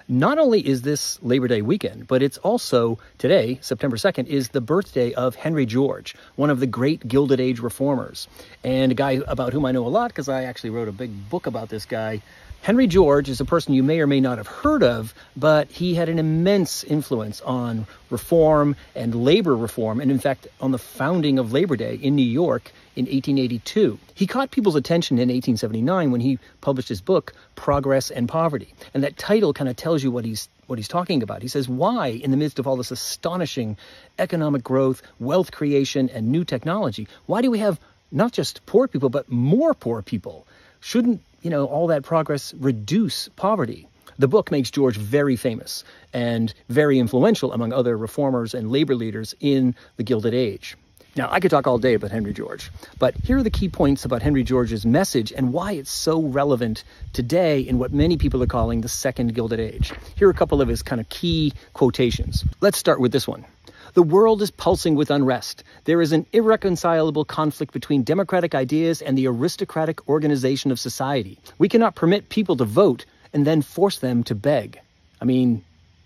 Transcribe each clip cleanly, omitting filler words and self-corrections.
Not only is this Labor Day weekend, but it's also today, September 2nd, is the birthday of Henry George, one of the great Gilded Age reformers, and a guy about whom I know a lot because I actually wrote a big book about this guy. Henry George is a person you may or may not have heard of, but he had an immense influence on reform and labor reform, and in fact, on the founding of Labor Day in New York in 1882. He caught people's attention in 1879 when he published his book, Progress and Poverty. And that title kind of tells you what he's talking about. He says, why, in the midst of all this astonishing economic growth, wealth creation, and new technology, why do we have not just poor people, but more poor people? Shouldn't, all that progress reduce poverty? The book makes George very famous and very influential among other reformers and labor leaders in the Gilded Age. Now, I could talk all day about Henry George, but here are the key points about Henry George's message and why it's so relevant today in what many people are calling the Second Gilded Age. Here are a couple of his kind of key quotations. Let's start with this one. The world is pulsing with unrest. There is an irreconcilable conflict between democratic ideas and the aristocratic organization of society. We cannot permit people to vote and then force them to beg.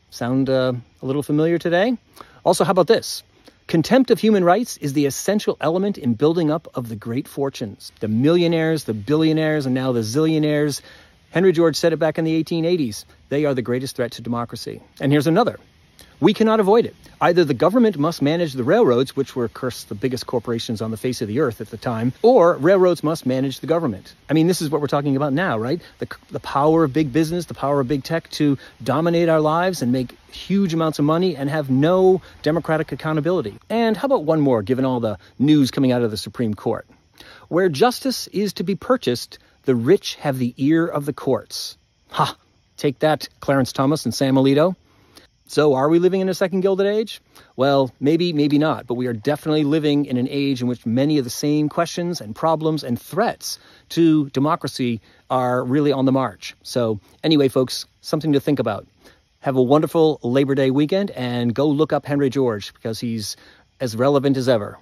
Sound a little familiar today? Also, how about this? Contempt of human rights is the essential element in building up of the great fortunes. The millionaires, the billionaires, and now the zillionaires. Henry George said it back in the 1880s. They are the greatest threat to democracy. And here's another. We cannot avoid it. Either the government must manage the railroads, which were, of course, the biggest corporations on the face of the earth at the time, or railroads must manage the government. This is what we're talking about now, right? The power of big business, the power of big tech to dominate our lives and make huge amounts of money and have no democratic accountability. And how about one more, given all the news coming out of the Supreme Court? Where justice is to be purchased, the rich have the ear of the courts. Ha! Take that, Clarence Thomas and Sam Alito. So are we living in a second Gilded Age? Well, maybe not, but we are definitely living in an age in which many of the same questions and problems and threats to democracy are really on the march. So anyway, folks, something to think about. Have a wonderful Labor Day weekend and go look up Henry George because he's as relevant as ever.